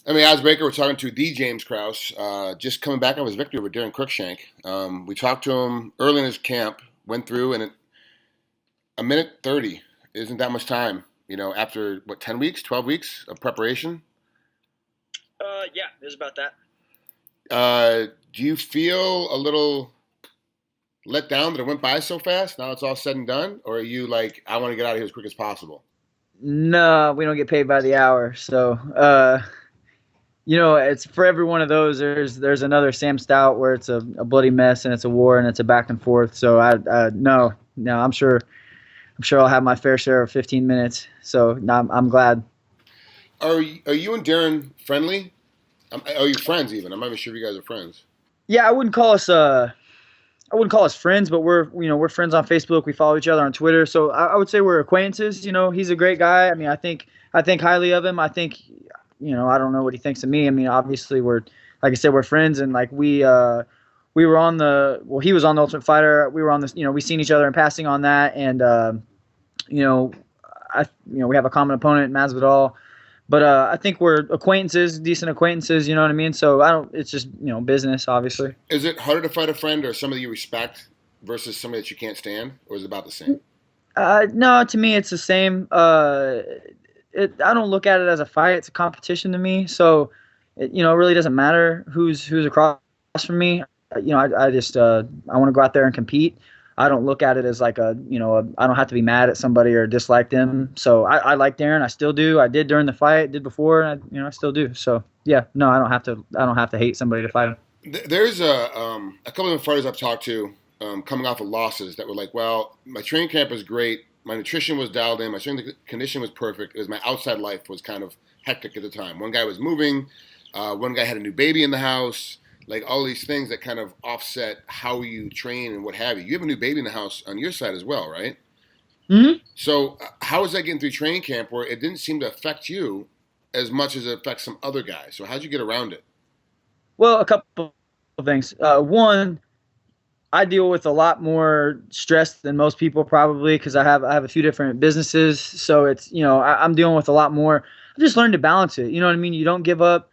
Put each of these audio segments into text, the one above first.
MMAOddsBreaker, we're talking to the James Krause, just coming back on his victory with Daron Cruickshank. We talked to him early in his camp, went through, and a minute 30 isn't that much time, after, 10 weeks, 12 weeks of preparation? Yeah, it was about that. Do you feel a little let down that it went by so fast? Now it's all said and done? Or are you like, I want to get out of here as quick as possible? No, we don't get paid by the hour. So, it's for every one of those. There's another Sam Stout where it's a bloody mess and it's a war and it's a back and forth. So no, I'm sure I'll have my fair share of 15 minutes. So no, I'm glad. Are you and Darren friendly? Are you friends even? I'm not even sure if you guys are friends. Yeah, I wouldn't call us friends, but we're friends on Facebook. We follow each other on Twitter. So I would say we're acquaintances. He's a great guy. I mean, I think highly of him. I think, I don't know what he thinks of me. I mean, obviously like I said, we're friends, and like we were on he was on the Ultimate Fighter. We were on this, we seen each other in passing on that, and we have a common opponent, Masvidal. But I think we're acquaintances, decent acquaintances. You know what I mean? So it's just business, obviously. Is it harder to fight a friend or somebody you respect versus somebody that you can't stand, or is it about the same? No, to me it's the same. I don't look at it as a fight; it's a competition to me. So, it really doesn't matter who's across from me. I just I want to go out there and compete. I don't look at it as like I don't have to be mad at somebody or dislike them. So I like Darren. I still do. I did during the fight, did before, and I still do. So yeah, no, I don't have to hate somebody to fight him. There's a couple of fighters I've talked to coming off of losses that were like, well, my training camp was great. My nutrition was dialed in. My strength condition was perfect. It was my outside life was kind of hectic at the time. One guy was moving. One guy had a new baby in the house. Like all these things that kind of offset how you train and what have you. You have a new baby in the house on your side as well, right? Mm-hmm. So how is that getting through training camp where it didn't seem to affect you as much as it affects some other guys? So how'd you get around it? Well, a couple of things. One, I deal with a lot more stress than most people probably because I have a few different businesses. So it's I'm dealing with a lot more. I just learned to balance it. You know what I mean? You don't give up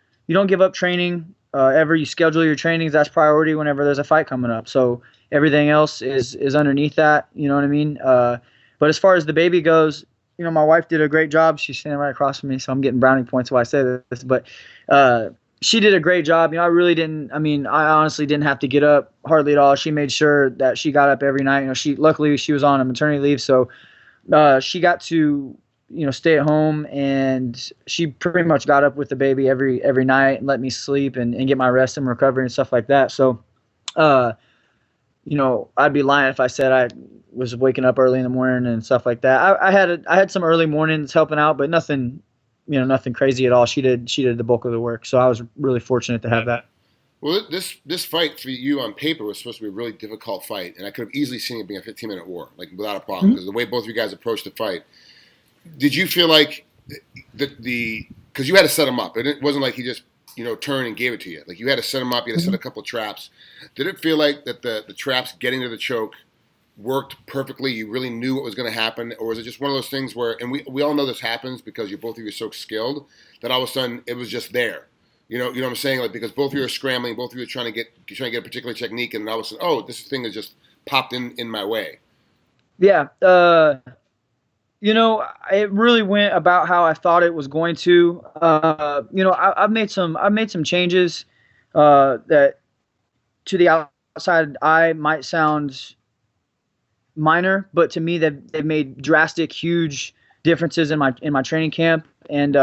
training. Ever you schedule your trainings, that's priority whenever there's a fight coming up. So everything else is underneath that. You know what I mean? But as far as the baby goes, my wife did a great job. She's standing right across from me, so I'm getting brownie points while I say this. But she did a great job. I really didn't. I mean, I honestly didn't have to get up hardly at all. She made sure that she got up every night. Luckily she was on a maternity leave, so she got to stay at home, and she pretty much got up with the baby every night and let me sleep and get my rest and recovery and stuff like that. So, I'd be lying if I said I was waking up early in the morning and stuff like that. I had some early mornings helping out, but nothing crazy at all. She did the bulk of the work. So I was really fortunate to have that. Well, this fight for you on paper was supposed to be a really difficult fight, and I could have easily seen it being a 15-minute war, like without a problem, because the way both of you guys approached the fight. Did you feel like because you had to set him up? It wasn't like he just turned and gave it to you. Like you had to set him up. You had to set a couple of traps. Did it feel like that the traps getting to the choke worked perfectly? You really knew what was going to happen, or was it just one of those things where? And we all know this happens because both of you are so skilled that all of a sudden it was just there. You know what I'm saying? Like because both of you are scrambling, both of you are trying to get a particular technique, and then all of a sudden, oh, this thing has just popped in my way. Yeah. It really went about how I thought it was going to. I've made some changes that to the outside eye might sound minor, but to me they've made drastic, huge differences in my training camp. And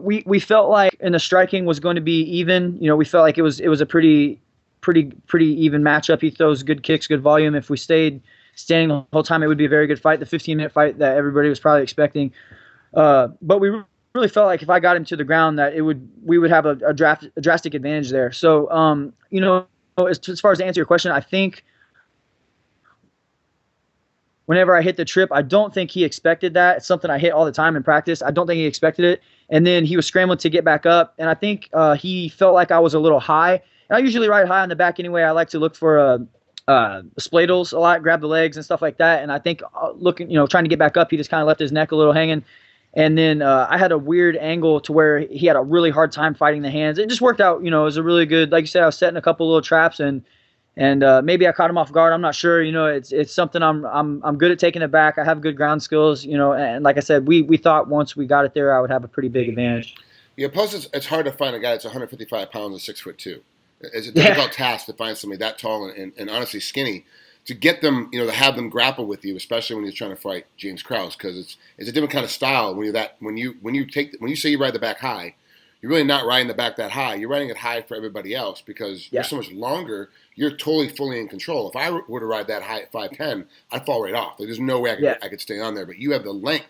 we felt like, and the striking was going to be even. We felt like it was a pretty even matchup. He throws good kicks, good volume. If we stayed standing the whole time, it would be a very good fight, the 15-minute fight that everybody was probably expecting. But we really felt like if I got him to the ground, that we would have a drastic advantage there. So, as far as to answer your question, I think whenever I hit the trip, I don't think he expected that. It's something I hit all the time in practice. I don't think he expected it. And then he was scrambling to get back up, and I think he felt like I was a little high. And I usually ride high on the back anyway. I like to look for spladles a lot, grab the legs and stuff like that. And I think trying to get back up, he just kind of left his neck a little hanging. And then I had a weird angle to where he had a really hard time fighting the hands. It just worked out, you know, it was a really good, like you said, I was setting a couple little traps and maybe I caught him off guard. I'm not sure. You know, it's something I'm good at taking it back. I have good ground skills, you know, and like I said, we thought once we got it there, I would have a pretty big advantage. Yeah, plus it's hard to find a guy that's 155 pounds and 6'2". It's a difficult task to find somebody that tall and honestly skinny to get them, you know, to have them grapple with you, especially when you're trying to fight James Krause, because it's a different kind of style when you say you ride the back high, you're really not riding the back that high. You're riding it high for everybody else because you're so much longer. You're totally fully in control. If I were to ride that high at 5'10", I'd fall right off. Like, there's no way I could stay on there. But you have the length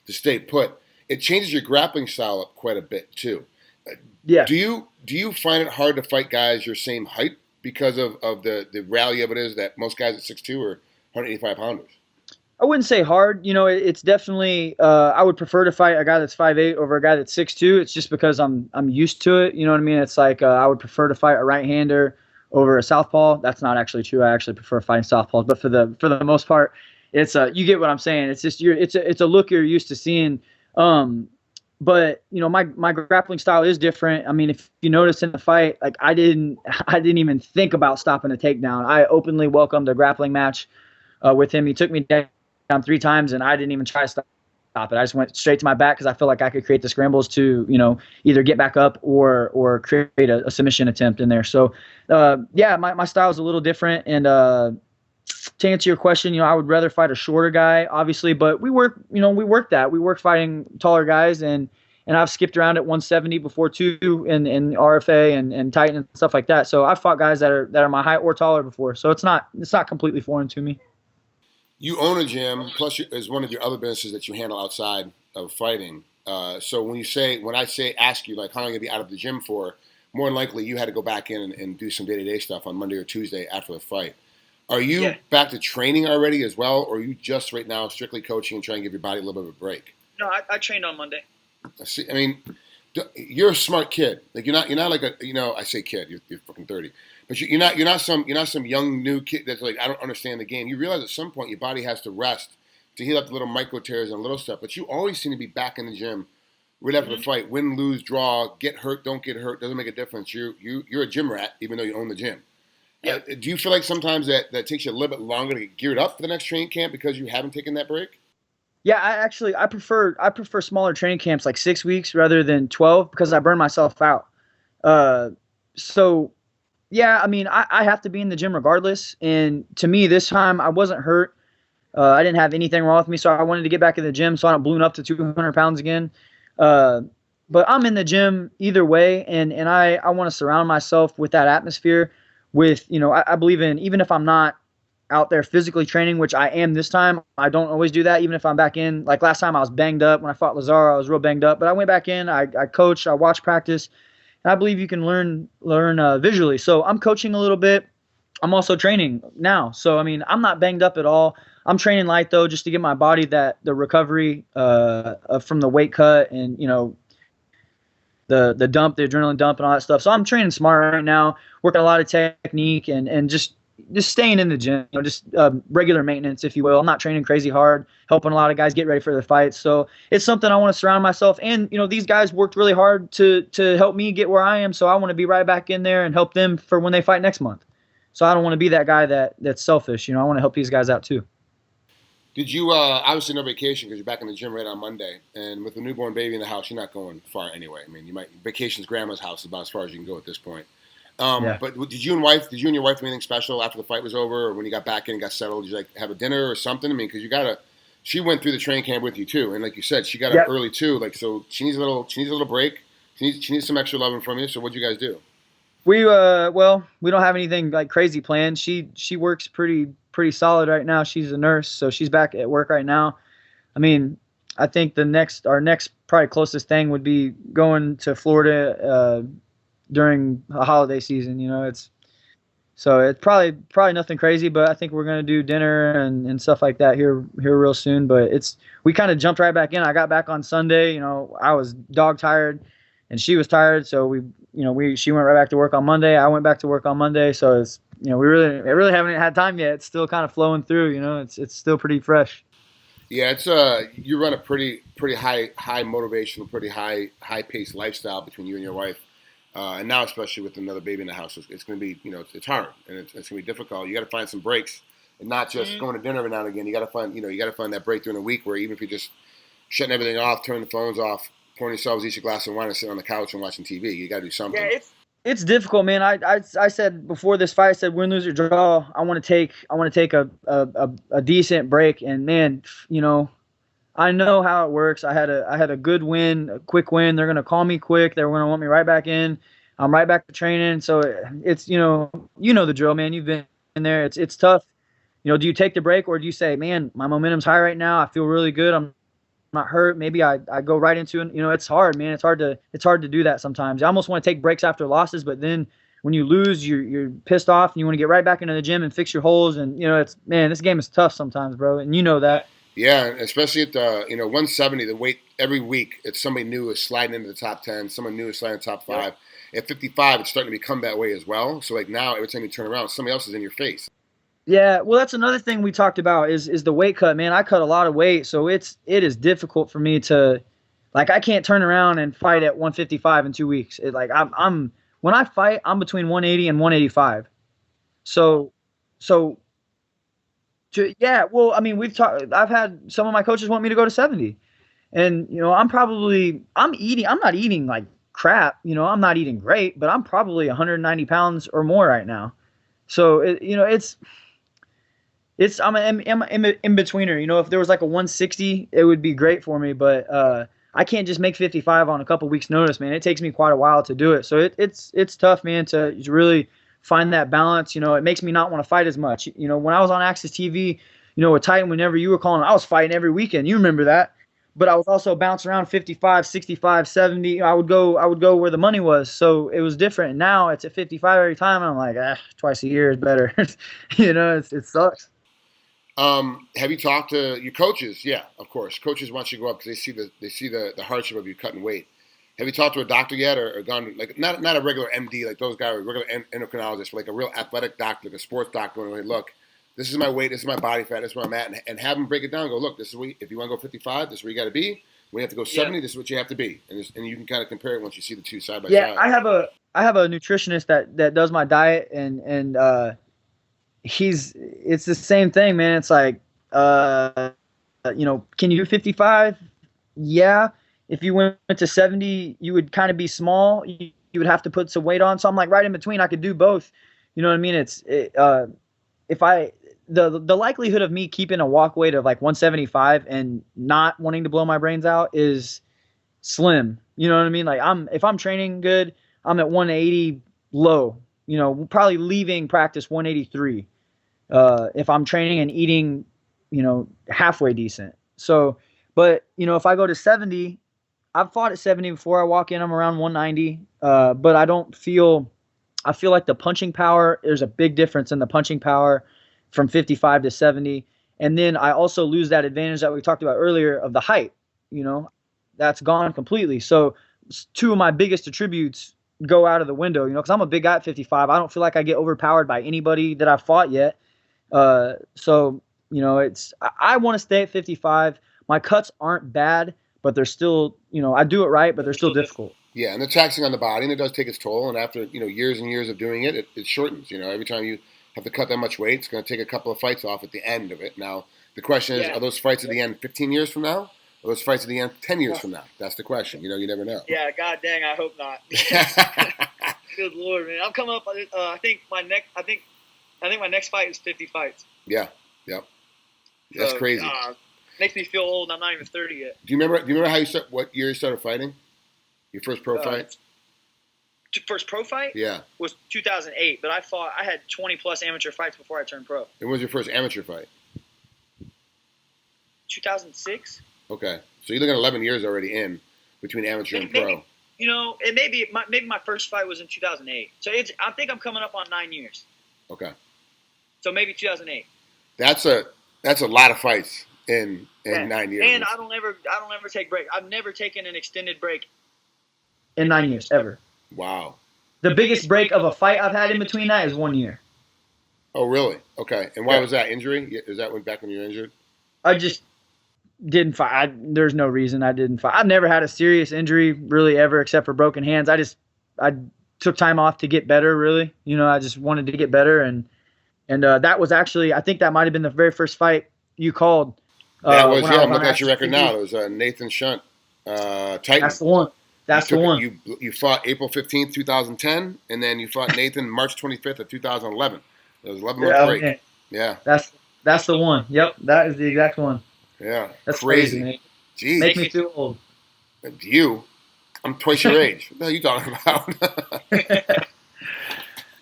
to stay put. It changes your grappling style up quite a bit too. Yeah. Do you find it hard to fight guys your same height because of the reality of it is that most guys at 6'2" are 185 pounders? I wouldn't say hard. You know, it's definitely. I would prefer to fight a guy that's 5'8" over a guy that's 6'2". It's just because I'm used to it. You know what I mean? It's like I would prefer to fight a right-hander over a southpaw. That's not actually true. I actually prefer fighting southpaws, but for the most part, it's you get what I'm saying. It's just it's a look you're used to seeing. But you know, my grappling style is different. I mean, if you notice in the fight, like I didn't even think about stopping a takedown. I openly welcomed a grappling match with him. He took me down 3 times, and I didn't even try to stop it. I just went straight to my back because I feel like I could create the scrambles to, you know, either get back up or create a submission attempt in there. So, yeah, my style is a little different. And to answer your question, you know, I would rather fight a shorter guy, obviously, but we work fighting taller guys, and I've skipped around at 170 before too, in RFA and Titan and stuff like that. So I've fought guys that are my height or taller before. So it's not completely foreign to me. You own a gym, plus is one of your other businesses that you handle outside of fighting. So when I ask you like how long you're gonna be out of the gym for, more than likely you had to go back in and do some day-to-day stuff on Monday or Tuesday after the fight. Are you back to training already as well, or are you just right now strictly coaching and trying to give your body a little bit of a break? No, I trained on Monday. See, I mean, you're a smart kid. Like you're not like a, you know, I say kid, you're fucking 30, but you're not some young new kid that's like I don't understand the game. You realize at some point your body has to rest to heal up the little micro tears and little stuff. But you always seem to be back in the gym right after the fight. Win, lose, draw, get hurt, don't get hurt, doesn't make a difference. You're a gym rat even though you own the gym. Yeah. Do you feel like sometimes that takes you a little bit longer to get geared up for the next training camp because you haven't taken that break? Yeah, I prefer smaller training camps, like 6 weeks rather than 12, because I burn myself out. So yeah, I mean, I have to be in the gym regardless. And to me, this time I wasn't hurt. I didn't have anything wrong with me, so I wanted to get back in the gym so I don't balloon up to 200 pounds again. But I'm in the gym either way, and I want to surround myself with that atmosphere. With, you know, I believe in, even if I'm not out there physically training, which I am this time, I don't always do that. Even if I'm back in, like last time I was banged up when I fought Lazaro, I was real banged up, but I went back in, I coached, I watched practice, and I believe you can learn visually. So I'm coaching a little bit. I'm also training now. So, I mean, I'm not banged up at all. I'm training light though, just to get my body the recovery from the weight cut and, you know, the adrenaline dump and all that stuff. So I'm training smart right now, working a lot of technique and just staying in the gym, you know, just regular maintenance, if you will. I'm not training crazy hard, helping a lot of guys get ready for their fights. So it's something I want to surround myself. And, you know, these guys worked really hard to help me get where I am. So I want to be right back in there and help them for when they fight next month. So I don't want to be that guy that's selfish. You know, I want to help these guys out too. Did you obviously no vacation because you're back in the gym right on Monday, and with a newborn baby in the house, you're not going far anyway. I mean, vacation's grandma's house is about as far as you can go at this point. But did you and your wife do anything special after the fight was over, or when you got back in and got settled? Did you like have a dinner or something? I mean, because she went through the training camp with you too, and like you said, she got up early too. Like, so she needs a little break. She needs some extra loving from you. So what'd you guys do? We we don't have anything like crazy planned. She works pretty solid right now. She's a nurse, so she's back at work right now. I mean, I think our next probably closest thing would be going to Florida during a holiday season. You know, it's probably nothing crazy, but I think we're gonna do dinner and stuff like that here real soon. But we kind of jumped right back in. I got back on Sunday. You know, I was dog tired, and she was tired, so she went right back to work on Monday. I went back to work on Monday, so it's, you know, we really haven't had time yet. It's still kind of flowing through, you know. It's still pretty fresh. Yeah, it's you run a pretty high motivational, pretty high paced lifestyle between you and your wife, and now especially with another baby in the house, it's going to be it's hard and it's going to be difficult. You got to find some breaks and not just going to dinner every now and again. You got to find that break during the week where even if you're just shutting everything off, turning the phones off, pouring yourselves each a glass of wine and sitting on the couch and watching TV, you got to do something. Yeah, it's difficult, man. I said before this fight, I said win, lose or draw. I want to take a decent break, and man, I know how it works. I had a good win, a quick win. They're gonna call me quick. They're gonna want me right back in. I'm right back to training. So it's the drill, man. You've been in there. It's tough. Do you take the break or do you say, man, my momentum's high right now. I feel really good. I'm not hurt. Maybe I go right into it. It's hard, man. It's hard to do that sometimes. I almost want to take breaks after losses, but then when you lose, you're pissed off and you want to get right back into the gym and fix your holes. And this game is tough sometimes, bro. And you know that. Yeah, especially at 170, the weight every week, it's somebody new is sliding into the top 10, someone new is sliding into the top 5. Yeah. At 55, it's starting to become that way as well. So like now, every time you turn around, somebody else is in your face. Yeah, well, that's another thing we talked about is the weight cut, man. I cut a lot of weight, so it is difficult for me to, like, I can't turn around and fight at 155 in 2 weeks. I'm when I fight, I'm between 180 and 185. So. Yeah, well, I mean, I've had some of my coaches want me to go to 70, and I'm not eating like crap. I'm not eating great, but I'm probably 190 pounds or more right now. So I'm an in-betweener. If there was like a 160, it would be great for me, but I can't just make 55 on a couple weeks' notice, man. It takes me quite a while to do it, so it's tough, man, to really find that balance. It makes me not want to fight as much. When I was on Access TV, with Titan, whenever you were calling, I was fighting every weekend. You remember that. But I was also bouncing around 55, 65, 70. I would go where the money was. So it was different. Now it's at 55 every time. And I'm like, twice a year is better. It sucks. Have you talked to your coaches? Yeah, of course. Coaches want you to go up because they see the hardship of you cutting weight. Have you talked to a doctor yet, or gone like not a regular MD like those guys, or a regular endocrinologist, but like a real athletic doctor, like a sports doctor, and look, this is my weight, this is my body fat, this is where I'm at, and have them break it down. Go, look, this is if you want to go 55, this is where you got to be. When you have to go 70, this is what you have to be, and you can kind of compare it once you see the two side by side. Yeah, I have a nutritionist that does my diet, and it's the same thing, man. It's like, can you do 55? Yeah. If you went to 70, you would kind of be small. You would have to put some weight on. So I'm like right in between. I could do both. You know what I mean? The likelihood of me keeping a walk weight of like 175 and not wanting to blow my brains out is slim. You know what I mean? Like if I'm training good, I'm at 180 low. Probably leaving practice 183. If I'm training and eating, halfway decent. So, but if I go to 70. I've fought at 70 before. I walk in, I'm around 190, but I feel like the punching power, there's a big difference in the punching power from 55 to 70. And then I also lose that advantage that we talked about earlier of the height, that's gone completely. So two of my biggest attributes go out of the window, because I'm a big guy at 55. I don't feel like I get overpowered by anybody that I've fought yet. So, I want to stay at 55. My cuts aren't bad, but they're still, I do it right, but they're still difficult. Yeah, and they're taxing on the body, and it does take its toll. And after, years and years of doing it, it shortens. Every time you have to cut that much weight, it's going to take a couple of fights off at the end of it. Now, the question is, are those fights at the end 15 years from now? Or those fights at the end 10 years from now? That's the question. You never know. Yeah, god dang, I hope not. Good Lord, man. I'm coming up, I think my next fight is 50 fights. Yeah, yep. That's crazy. Makes me feel old. I'm not even 30 yet. Do you remember how what year you started fighting? Your first pro fight? First pro fight? Yeah. Was 2008, but I had 20 plus amateur fights before I turned pro. And when was your first amateur fight? 2006. Okay. So you're looking at 11 years already in between amateur and pro. Maybe my first fight was in 2008. So I think I'm coming up on 9 years. Okay. So maybe 2008. That's a lot of fights in 9 years. And I don't ever take break. I've never taken an extended break in 9 years ever. Wow. The biggest break of a fight I've had in between that is 1 year. Oh, really? Okay. And why was that? Injury? Is that back when you were injured? didn't fight. There's no reason I didn't fight. I've never had a serious injury really ever, except for broken hands. I took time off to get better. Really, I just wanted to get better, and that was actually, I think that might have been the very first fight you called. That was, yeah. I'm looking at your record now. It was Nathan Shunt, Titan. That's the one. That's the one. You fought April 15th, 2010, and then you fought Nathan March 25th of 2011. It was 11-month break. Man. Yeah. That's the one. Yep, that is the exact one. Yeah. That's crazy, man. Jeez. Make me feel old. I'm twice your age. What the hell are you talking about?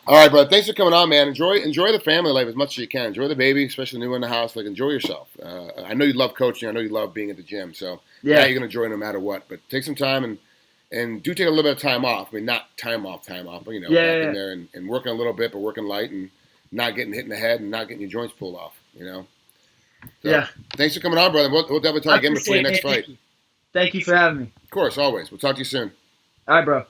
All right, brother. Thanks for coming on, man. Enjoy the family life as much as you can. Enjoy the baby, especially the new one in the house. Like, enjoy yourself. I know you love coaching. I know you love being at the gym. So yeah, you're gonna enjoy it no matter what. But take some time and do take a little bit of time off. I mean, not time off, but back in there and working a little bit, but working light and not getting hit in the head and not getting your joints pulled off. So, yeah. Thanks for coming on, brother. We'll definitely talk again before your next fight. Thank you for having me. Of course, always. We'll talk to you soon. All right, bro.